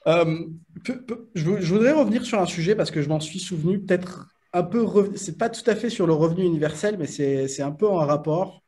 Euh, je voudrais revenir sur un sujet parce que je m'en suis souvenu, peut-être un peu, c'est pas tout à fait sur le revenu universel, mais c'est un peu en rapport.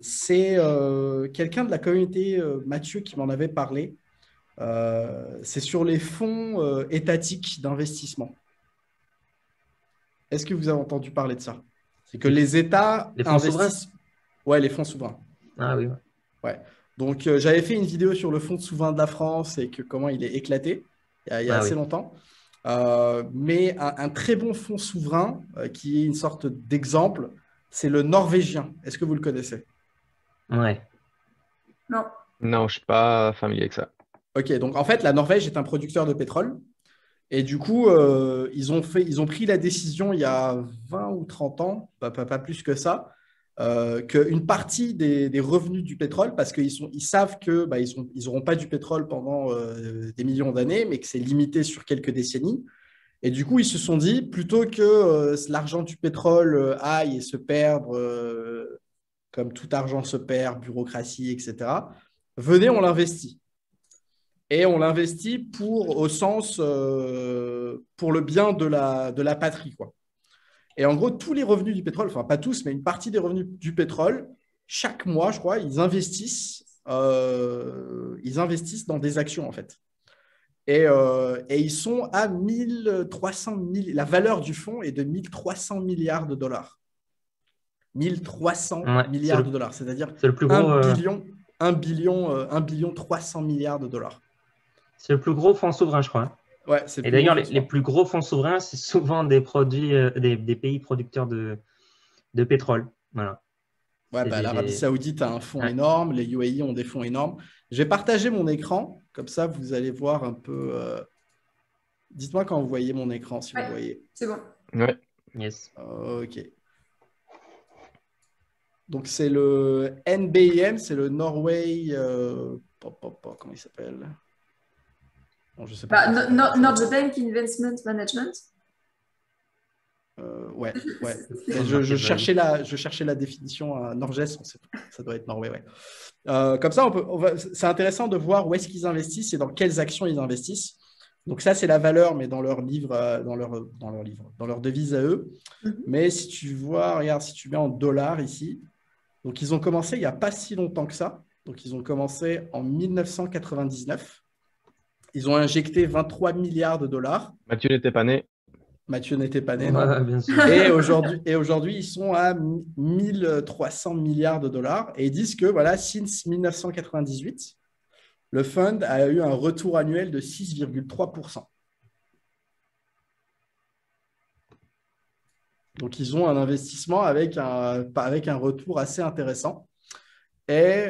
C'est quelqu'un de la communauté, Mathieu, qui m'en avait parlé. C'est sur les fonds étatiques d'investissement. Est-ce que vous avez entendu parler de ça? C'est que Les, les États les fonds souverains? investissent, ouais, les fonds souverains. Ah oui, ouais. Ouais. Donc, j'avais fait une vidéo sur le fonds souverain de la France et que comment il est éclaté il y a Ah oui. assez longtemps. Mais un très bon fonds souverain qui est une sorte d'exemple, c'est le norvégien. Est-ce que vous le connaissez? Ouais. Non. Non, je suis pas familier avec ça. Ok, donc en fait, la Norvège est un producteur de pétrole. Et du coup, ils ont pris la décision il y a 20 ou 30 ans, pas plus que ça, qu'une partie des revenus du pétrole, parce ils savent que ils auront pas du pétrole pendant des millions d'années, mais que c'est limité sur quelques décennies. Et du coup, ils se sont dit, plutôt que l'argent du pétrole aille et se perdre, comme tout argent se perd, bureaucratie, etc., venez, on l'investit. Et on l'investit au sens, pour le bien de la patrie, quoi. Et en gros, tous les revenus du pétrole, enfin pas tous, mais une partie des revenus du pétrole, chaque mois, je crois, ils investissent dans des actions, en fait. Et ils sont à 1300 000, la valeur du fonds est de 1300 milliards de dollars. 1300 Ouais. milliards de dollars, c'est-à-dire C'est le plus 1 gros, billion, 1 billion 300 milliards de dollars. c'est le plus gros fonds souverain, je crois, hein. Ouais, c'est le Et plus gros d'ailleurs, fonds les souverain. plus gros fonds souverains, c'est souvent des produits, des pays producteurs de pétrole. Voilà. Ouais, C'est bah, l'Arabie des... Saoudite a un fonds Ouais. énorme, les UAE ont des fonds énormes. Je vais partager mon écran, comme ça vous allez voir un peu. Dites-moi quand vous voyez mon écran, si vous Ouais, voyez. c'est bon. Ouais. Yes. Ok. Donc c'est le NBIM, c'est le Norway. Comment il s'appelle? Bon, je sais pas Bah, comment il s'appelle en français. Norges Bank Investment Management. Ouais, ouais. Faut Mais le marquer, je cherchais la définition à Norges, ça doit être Norway, ouais. Comme ça, c'est intéressant de voir où est-ce qu'ils investissent et dans quelles actions ils investissent. Donc ça, c'est la valeur, mais dans leur livre, dans leur devise à eux. Mhm. Mais si tu vois, regarde, si tu mets en dollars ici, donc ils ont commencé il n'y a pas si longtemps que ça. Donc ils ont commencé en 1999. Ils ont injecté 23 milliards de dollars. Mathieu n'était pas né. Mathieu n'était pas né, non. Ouais, bien sûr. Et aujourd'hui, ils sont à 1300 milliards de dollars. Et ils disent que, voilà, since 1998, le fund a eu un retour annuel de 6,3%. Donc, ils ont un investissement avec un retour assez intéressant. Et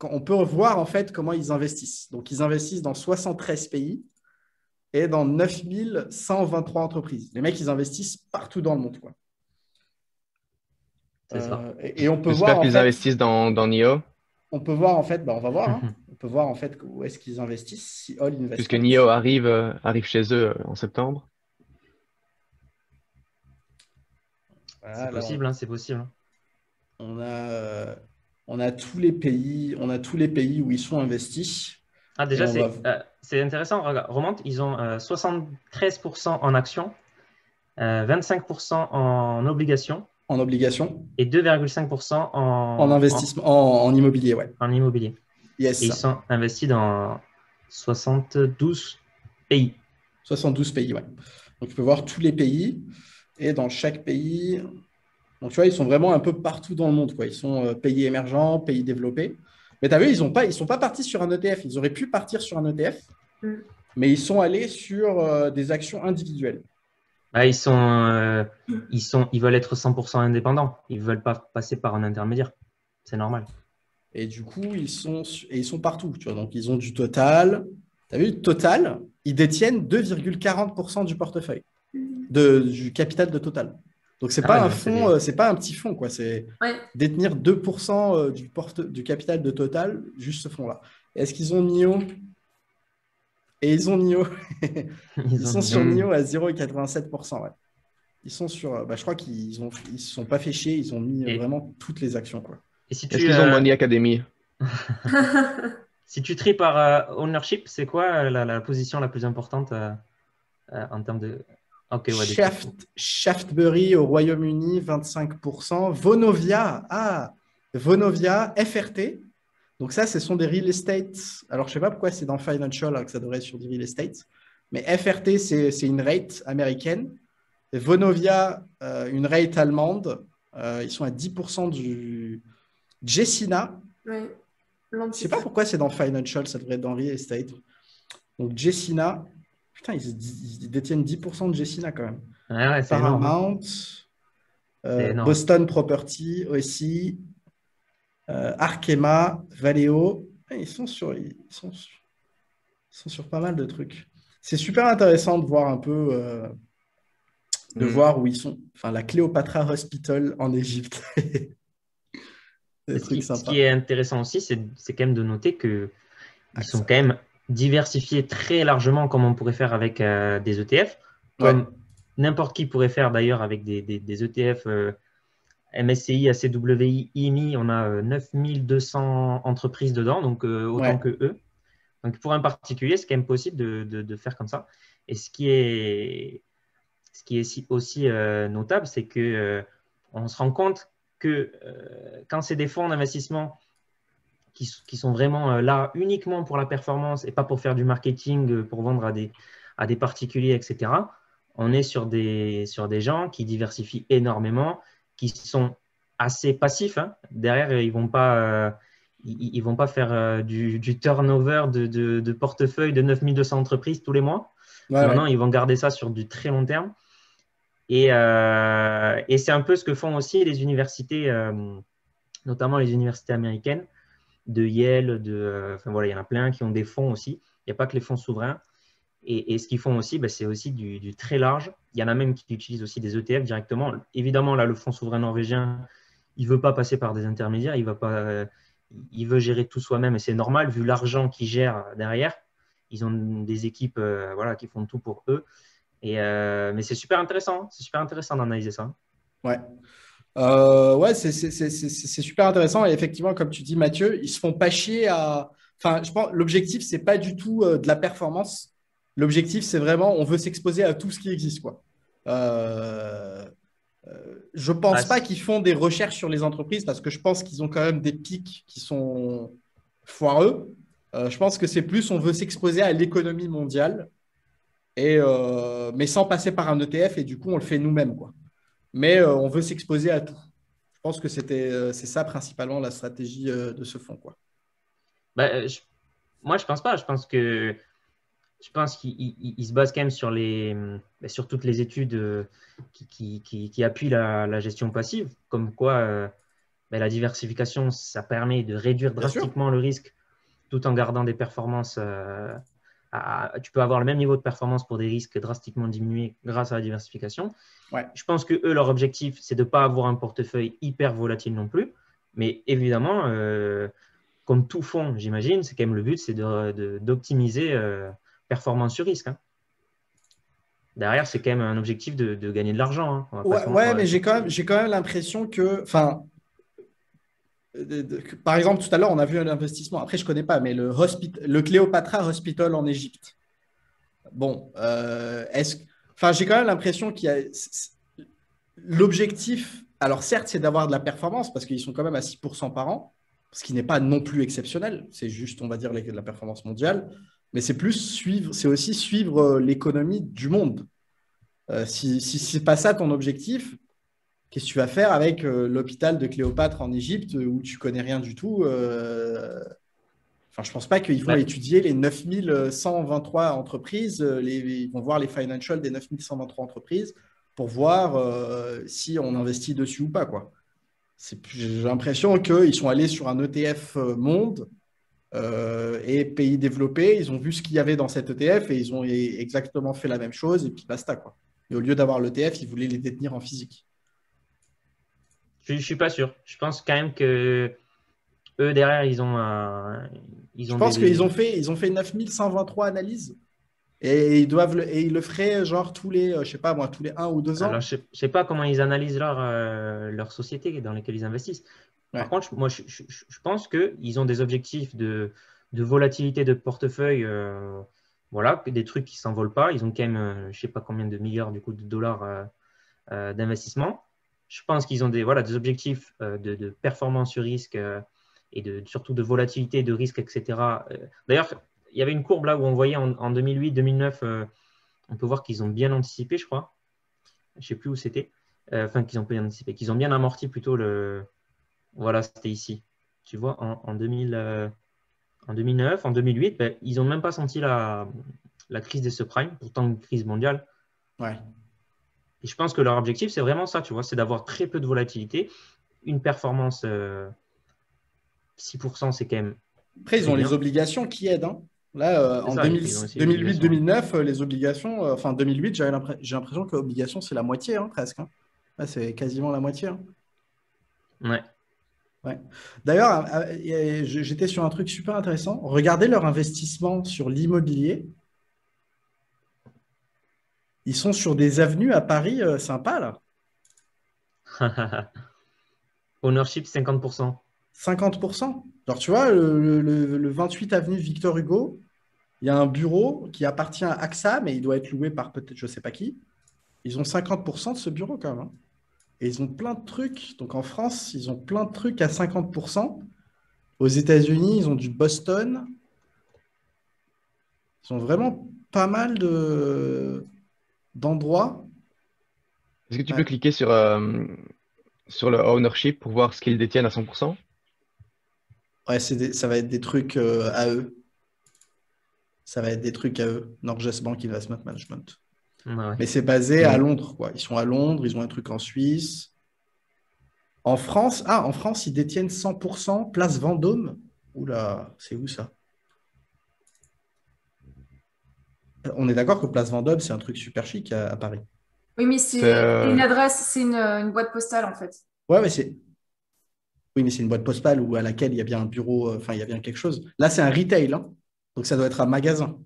on peut voir en fait comment ils investissent. Donc, ils investissent dans 73 pays et dans 9123 entreprises. Les mecs, ils investissent partout dans le monde, quoi. C'est ça. Et on peut voir J'espère en qu'ils fait, investissent dans NIO, bah, on va voir, hein. On peut voir en fait où est-ce qu'ils investissent, si All puisque Investment. NIO arrive chez eux en septembre. C'est Voilà, là, possible, hein, c'est possible. on a, on a tous les pays, où ils sont investis. Ah, Et déjà, on va. c'est intéressant. Regarde, remonte, ils ont 73% en actions, 25% en obligations En obligation, et 2,5% en investissement, en immobilier, ouais. en immobilier. Et Yes. ils sont investis dans 72 pays. 72 pays, ouais. Donc, tu peux voir tous les pays. Et dans chaque pays, donc tu vois, ils sont vraiment un peu partout dans le monde, quoi. Ils sont pays émergents, pays développés. Mais tu as vu, ils sont pas partis sur un ETF. Ils auraient pu partir sur un ETF, Mm. mais ils sont allés sur des actions individuelles. Ah, ils veulent être 100% indépendants. Ils ne veulent pas passer par un intermédiaire. C'est normal. Et du coup, ils sont partout. Tu vois. Donc, ils ont du Total. Tu as vu, Total, ils détiennent 2,40% du portefeuille, du capital de Total. Donc, c'est Ah ouais, pas un non, fonds, c'est pas un petit fonds, quoi. C'est Ouais. détenir 2% du capital de Total, juste ce fonds-là. Est-ce qu'ils ont NIO? Et ils ont NIO. Ils ils ont sont mis. sur Hmm. NIO à 0,87%. Ouais. Ils sont sur. Je crois ils se sont pas fait chier. Ils ont mis Et, vraiment toutes les actions, quoi. et si Est-ce tu, qu'ils ont Money Academy? Si tu tries par ownership, c'est quoi la position la plus importante en termes de… Ok, ouais, des cryptos. Shaftesbury au Royaume-Uni, 25%. Vonovia, FRT. Donc ça, ce sont des real estate. Alors, je ne sais pas pourquoi c'est dans Financial alors que ça devrait être sur du real estate. Mais FRT, c'est une rate américaine. Et Vonovia, une rate allemande. Ils sont à 10% du… Jessina. Oui, Je ne sais l'antique. pas pourquoi c'est dans Financial, ça devrait être dans real estate. Donc Jessina. Putain, ils détiennent 10% de Jessina quand même. Ouais, c'est énorme. Paramount, C'est énorme. Boston Property aussi, Arkema, Valeo. Ils sont sur pas mal de trucs. C'est super intéressant de voir un peu, de voir où ils sont. Enfin, la Cléopatra Hospital en Égypte. Des Ce trucs qui sympas. est intéressant aussi, c'est quand même de noter qu'ils sont ça. quand même diversifiés très largement, comme on pourrait faire avec des ETF, comme Ouais. n'importe qui pourrait faire d'ailleurs avec des ETF MSCI, ACWI, IMI. On a 9200 entreprises dedans, donc autant Ouais. que eux. Donc pour un particulier, c'est quand même possible de faire comme ça. Et ce qui est aussi notable, c'est que on se rend compte que quand c'est des fonds d'investissement qui sont vraiment là uniquement pour la performance et pas pour faire du marketing, pour vendre à des particuliers, etc., on est sur des gens qui diversifient énormément, qui sont assez passifs, hein. Derrière, ils vont pas faire du turnover de portefeuille de 9200 entreprises tous les mois. Ouais, Non, ouais. non, ils vont garder ça sur du très long terme. Et c'est un peu ce que font aussi les universités, notamment les universités américaines, de Yale, enfin voilà, il y en a plein qui ont des fonds aussi. Il n'y a pas que les fonds souverains. Et ce qu'ils font aussi, c'est aussi du très large. Il y en a même qui utilisent aussi des ETF directement. Évidemment, là, le fonds souverain norvégien, il ne veut pas passer par des intermédiaires. Il veut gérer tout soi-même. Et c'est normal, vu l'argent qu'il gère derrière. Ils ont des équipes voilà, qui font tout pour eux. Mais c'est super intéressant. C'est super intéressant d'analyser ça. Ouais. Ouais, c'est super intéressant. Et effectivement, comme tu dis, Mathieu, ils se font pas chier à. Enfin, je pense l'objectif, c'est pas du tout de la performance. L'objectif, c'est vraiment, on veut s'exposer à tout ce qui existe, quoi. Je Ah, pense pas qu'ils font des recherches sur les entreprises parce que je pense qu'ils ont quand même des pics qui sont foireux. Je pense que c'est plus, on veut s'exposer à l'économie mondiale, mais sans passer par un ETF et du coup, on le fait nous-mêmes, quoi. Mais on veut s'exposer à tout. Je pense que c'est ça principalement la stratégie de ce fonds, quoi. Moi, je pense pas. Je pense qu'il se base quand même sur toutes les études qui appuient la gestion passive, comme quoi la diversification, ça permet de réduire Bien sûr. drastiquement le risque tout en gardant des performances. Tu peux avoir le même niveau de performance pour des risques drastiquement diminués grâce à la diversification. Ouais. Je pense que eux, leur objectif, c'est de ne pas avoir un portefeuille hyper volatile non plus. Mais évidemment, comme tout fonds, j'imagine, c'est quand même le but, c'est d'optimiser performance sur risque, hein. Derrière, c'est quand même un objectif de gagner de l'argent, hein. On va pas se Ouais, mentir. mais j'ai quand même l'impression que, enfin, par exemple, tout à l'heure, on a vu un investissement. Après, je connais pas, mais le Cléopatra Hospital en Égypte. Bon, enfin, j'ai quand même l'impression qu'il y a l'objectif. Alors, certes, c'est d'avoir de la performance parce qu'ils sont quand même à 6% par an, ce qui n'est pas non plus exceptionnel. C'est juste, on va dire, la performance mondiale. Mais c'est aussi suivre l'économie du monde. Si c'est pas ça ton objectif, qu'est-ce que tu vas faire avec l'hôpital de Cléopâtre en Égypte où tu connais rien du tout Enfin, je pense pas qu'ils vont Ouais. étudier les 9123 entreprises, ils vont voir les financials des 9123 entreprises pour voir si on investit dessus ou pas, quoi. J'ai l'impression qu'ils sont allés sur un ETF monde et pays développés, ils ont vu ce qu'il y avait dans cet ETF et ils ont exactement fait la même chose et puis basta, quoi. Et au lieu d'avoir l'ETF, ils voulaient les détenir en physique. Je suis pas sûr. Je pense quand même que eux, derrière, ils ont Je pense qu'ils ont fait 9123 analyses et ils le feraient genre tous les, je sais pas moi, tous les 1 ou 2 ans. Alors, je sais pas comment ils analysent leur société dans lesquelles ils investissent. Ouais. Par contre, moi, je pense qu'ils ont des objectifs de volatilité de portefeuille, voilà, des trucs qui ne s'envolent pas. Ils ont quand même, je ne sais pas combien de milliards du coup, de dollars d'investissement. Je pense qu'ils ont des objectifs de performance sur risque et surtout de volatilité, de risque, etc. D'ailleurs, il y avait une courbe là où on voyait en 2008-2009, on peut voir qu'ils ont bien anticipé, je crois. Je ne sais plus où c'était. Enfin, qu'ils ont bien anticipé, qu'ils ont bien amorti plutôt le. Voilà, c'était ici. Tu vois, en 2009, en 2008, ben, ils n'ont même pas senti la crise des subprimes, pourtant une crise mondiale. Ouais. Et je pense que leur objectif, c'est vraiment ça, tu vois, c'est d'avoir très peu de volatilité, une performance 6%, c'est quand même Après, ils très ont les bien. obligations qui aident, hein. Là, C'est en ça, et puis ils ont aussi les obligations. 2008-2009, les obligations, enfin 2008, j'ai l'impression que l'obligation, c'est la moitié, hein, presque, hein. Là, c'est quasiment la moitié, hein. Ouais. Ouais. D'ailleurs, j'étais sur un truc super intéressant. Regardez leur investissement sur l'immobilier. Ils sont sur des avenues à Paris sympas, là. Ownership 50%. 50%. Genre, tu vois, le 28 avenue Victor Hugo, il y a un bureau qui appartient à AXA, mais il doit être loué par peut-être je ne sais pas qui. Ils ont 50% de ce bureau quand même, hein. Et ils ont plein de trucs. Donc en France, ils ont plein de trucs à 50%. Aux États-Unis, ils ont du Boston. Ils ont vraiment pas mal d'endroits. Est-ce que tu peux Ouais. cliquer sur le ownership pour voir ce qu'ils détiennent à 100%? Ouais, ça va être des trucs à eux. Ça va être des trucs à eux. Norges Bank Investment Management. Ouais. Mais c'est basé à Mm. Londres, quoi. Ils sont à Londres, ils ont un truc en Suisse. En France, ils détiennent 100% Place Vendôme. Oula, c'est où ça? On est d'accord que Place Vendôme, c'est un truc super chic à Paris. Oui, mais C'est c'est une adresse, c'est une boîte postale en fait. Ouais, mais c'est oui, mais c'est une boîte postale où, à laquelle il y a bien un bureau, enfin, il y a bien quelque chose. Là, c'est un retail, hein. Donc ça doit être un magasin.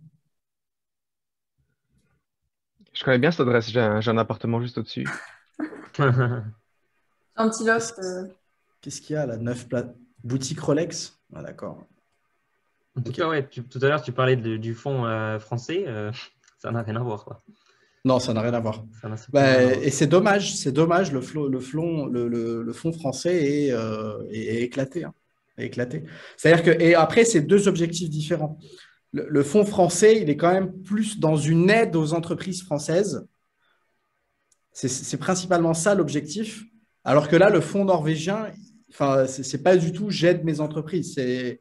Je connais bien cette adresse, j'ai un appartement juste au-dessus. Un petit Qu'est-ce loft. qu'est-ce qu'il y a là? Boutique Rolex? Ah, d'accord. En tout Ok. cas, ouais, tout à l'heure, tu parlais du fonds français. Ça n'a rien à voir, quoi. Non, ça n'a rien à voir. Ça n'a strictement Bah, rien à voir. et c'est dommage, le fonds français est éclaté, hein. Est éclaté. C'est-à-dire que, et après, c'est deux objectifs différents. Le fonds français, il est quand même plus dans une aide aux entreprises françaises. C'est principalement ça l'objectif. Alors que là, le fonds norvégien, enfin, c'est pas du tout j'aide mes entreprises. C'est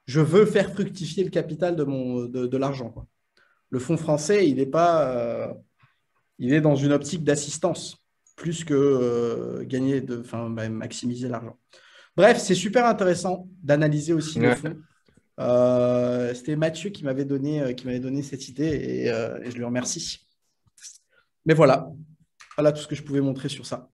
je veux faire fructifier le capital de l'argent, quoi. Le fonds français, il est pas, il est dans une optique d'assistance plus que enfin, maximiser l'argent. Bref, c'est super intéressant d'analyser aussi les Ouais. fonds. C'était Mathieu qui m'avait donné cette idée et je lui remercie. Mais voilà, voilà tout ce que je pouvais montrer sur ça.